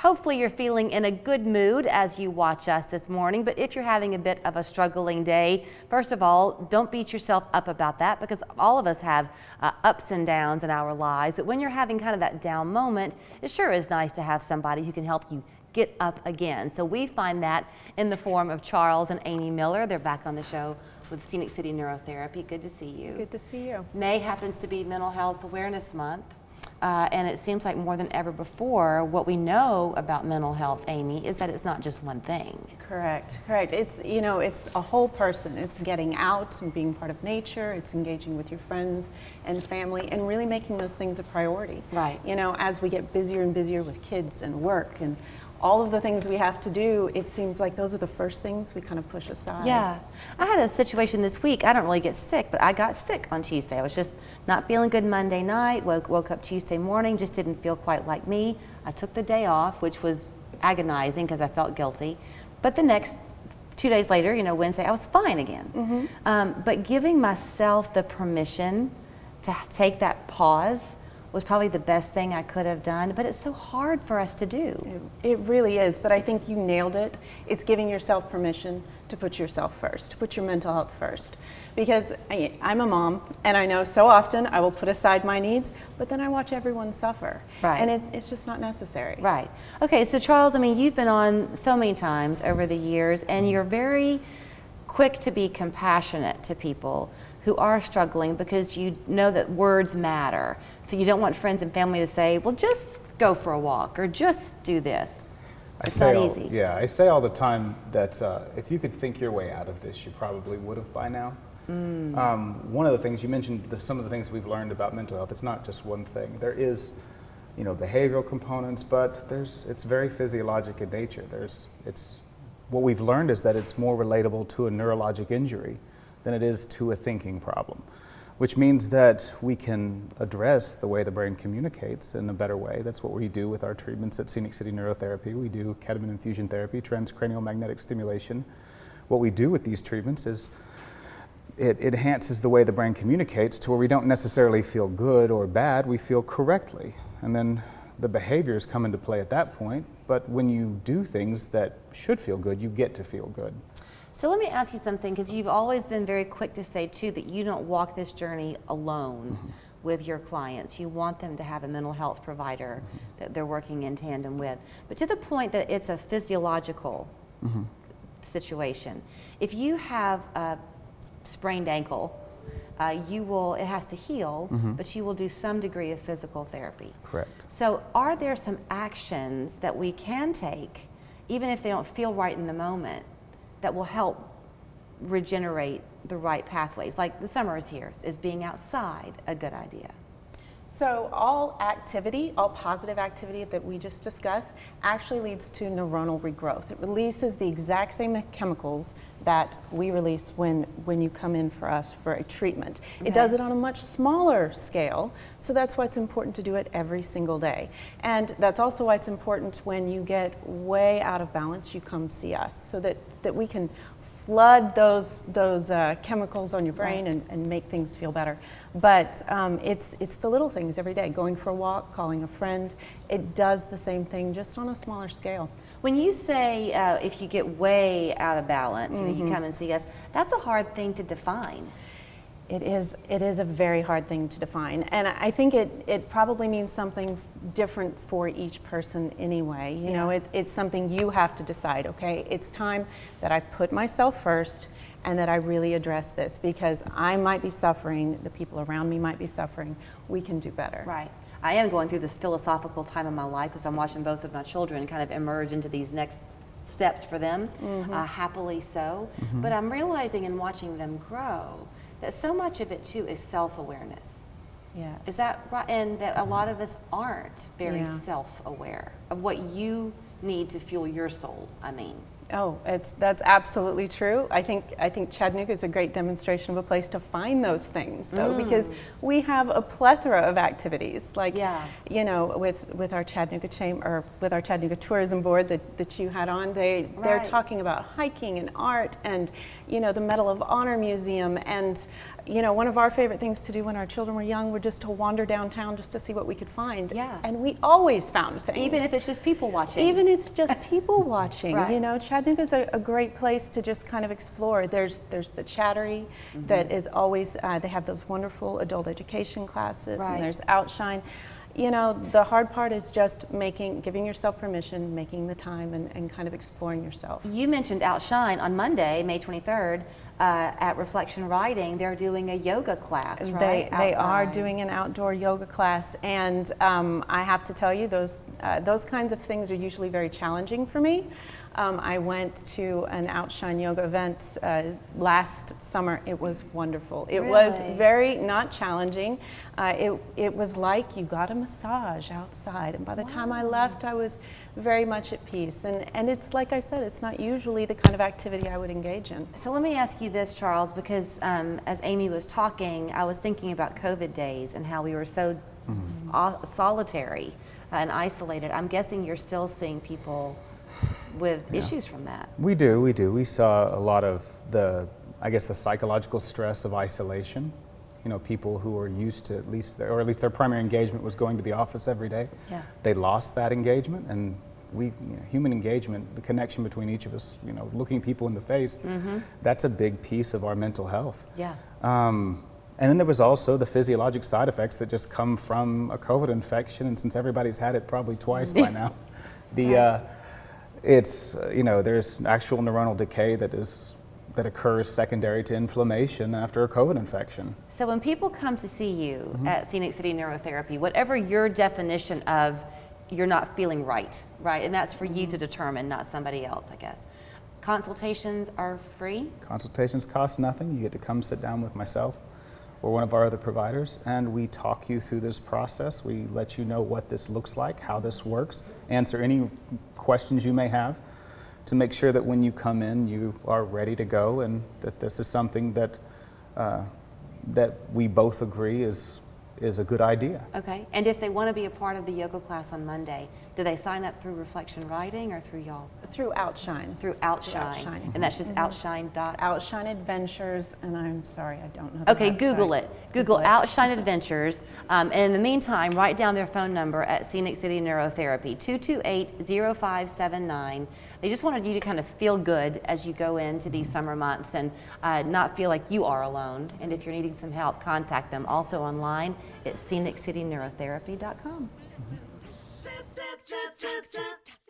Hopefully you're feeling in a good mood as you watch us this morning, but if you're having a bit of a struggling day, first of all, don't beat yourself up about that, because all of us have ups and downs in our lives. But when you're having kind of that down moment, it sure is nice to have somebody who can help you get up again. So we find that in the form of Charles and Amy Miller. They're back on the show with Scenic City Neurotherapy. Good to see you. Good to see you. May happens to be Mental Health Awareness Month. And it seems like more than ever before, what we know about mental health, Amy, is that it's not just one thing. Correct. It's, it's a whole person. It's getting out and being part of nature. It's engaging with your friends and family and really making those things a priority. Right. As we get busier and busier with kids and work and all of the things we have to do, it seems like those are the first things we kind of push aside. Yeah. I had a situation this week. I don't really get sick, but I got sick on Tuesday. I was just not feeling good Monday night, woke up Tuesday morning, just didn't feel quite like me. I took the day off, which was agonizing because I felt guilty. But the next 2 days later, Wednesday, I was fine again. But giving myself the permission to take that pause was probably the best thing I could have done, but it's so hard for us to do. It really is, but I think you nailed it. It's giving yourself permission to put yourself first, to put your mental health first. Because I'm a mom, and I know so often I will put aside my needs, but then I watch everyone suffer. Right. And it's just not necessary. Right. Okay, so Charles, you've been on so many times over the years, and you're very quick to be compassionate to people who are struggling, because you know that words matter. So you don't want friends and family to say, well, just go for a walk or just do this. It's not easy. I say all the time that if you could think your way out of this, you probably would have by now. One of the things you mentioned, some of the things we've learned about mental health, it's not just one thing. There is, behavioral components, but it's very physiologic in nature. What we've learned is that it's more relatable to a neurologic injury than it is to a thinking problem, which means that we can address the way the brain communicates in a better way. That's what we do with our treatments at Scenic City Neurotherapy. We do ketamine infusion therapy, transcranial magnetic stimulation. What we do with these treatments is it enhances the way the brain communicates to where we don't necessarily feel good or bad, we feel correctly. And then the behaviors come into play at that point, but when you do things that should feel good, you get to feel good. So let me ask you something, because you've always been very quick to say, too, that you don't walk this journey alone with your clients. You want them to have a mental health provider that they're working in tandem with. But to the point that it's a physiological situation, if you have a sprained ankle, it has to heal, but you will do some degree of physical therapy. Correct. So are there some actions that we can take, even if they don't feel right in the moment, that will help regenerate the right pathways? Like the summer is here. Is being outside a good idea? So all positive activity that we just discussed actually leads to neuronal regrowth. It releases the exact same chemicals that we release when you come in for us for a treatment. Okay. It does it on a much smaller scale, so that's why it's important to do it every single day. And that's also why it's important when you get way out of balance, you come see us, so that we can flood those chemicals on your brain and make things feel better. But it's the little things every day, going for a walk, calling a friend. It does the same thing, just on a smaller scale. When you say if you get way out of balance, you come and see us, that's a hard thing to define. It is a very hard thing to define, and I think it probably means something different for each person anyway. It's something you have to decide. Okay, it's time that I put myself first and that I really address this, because I might be suffering, the people around me might be suffering. We can do better. Right. I am going through this philosophical time in my life, because I'm watching both of my children kind of emerge into these next steps for them, happily so. But I'm realizing in watching them grow that so much of it too is self-awareness. Yes. Is that right? And that a lot of us aren't very self-aware of what you need to fuel your soul, Oh, that's absolutely true. I think Chattanooga is a great demonstration of a place to find those things, though, because we have a plethora of activities. Like, with our Chattanooga Chamber, or with our Chattanooga Tourism Board that you had on, they're talking about hiking and art, and the Medal of Honor Museum, and you know, one of our favorite things to do when our children were young were just to wander downtown just to see what we could find. Yeah. And we always found things. Even if it's just people watching. Even if it's just people watching, Right. you know, Chattanooga's a great place to just kind of explore. There's the Chattery that is always, they have those wonderful adult education classes, Right. and there's Outshine. You know, the hard part is just giving yourself permission, making the time, and kind of exploring yourself. You mentioned Outshine on Monday, May 23rd, at Reflection Writing. They're doing a yoga class, right? They are Outside. doing an outdoor yoga class, and I have to tell you, those kinds of things are usually very challenging for me. I went to an Outshine yoga event last summer. It was wonderful. It was Really? very not challenging. It was like you got a massage outside, and by the time I left, I was very much at peace. And it's like I said, it's not usually the kind of activity I would engage in. So let me ask you this, Charles, because as Amy was talking, I was thinking about COVID days and how we were so solitary and isolated. I'm guessing you're still seeing people with issues from that. We do. We saw a lot of the psychological stress of isolation. You know, people who are used to at least their primary engagement was going to the office every day. Yeah. They lost that engagement, and human engagement, the connection between each of us, you know, looking people in the face, that's a big piece of our mental health. Yeah. And then there was also the physiologic side effects that just come from a COVID infection, and since everybody's had it probably twice by now, it's there's actual neuronal decay that occurs secondary to inflammation after a COVID infection. So when people come to see you at Scenic City Neurotherapy, whatever your definition of you're not feeling right, and that's for you to determine, not somebody else, I guess. Consultations are free? Consultations cost nothing. You get to come sit down with myself or one of our other providers, and we talk you through this process. We let you know what this looks like, how this works, answer any questions you may have to make sure that when you come in, you are ready to go, and that this is something that we both agree is a good idea. Okay. And if they want to be a part of the yoga class on Monday, do they sign up through Reflection Writing or through y'all? Through Outshine. Through Outshine. Outshine. And that's just Outshine. Outshine Adventures, and I'm sorry, I don't know the Okay, website. Google it. Google it. Outshine Adventures. And in the meantime, write down their phone number at Scenic City Neurotherapy, 228-0579. They just wanted you to kind of feel good as you go into these summer months and not feel like you are alone. And if you're needing some help, contact them. Also online at sceniccityneurotherapy.com.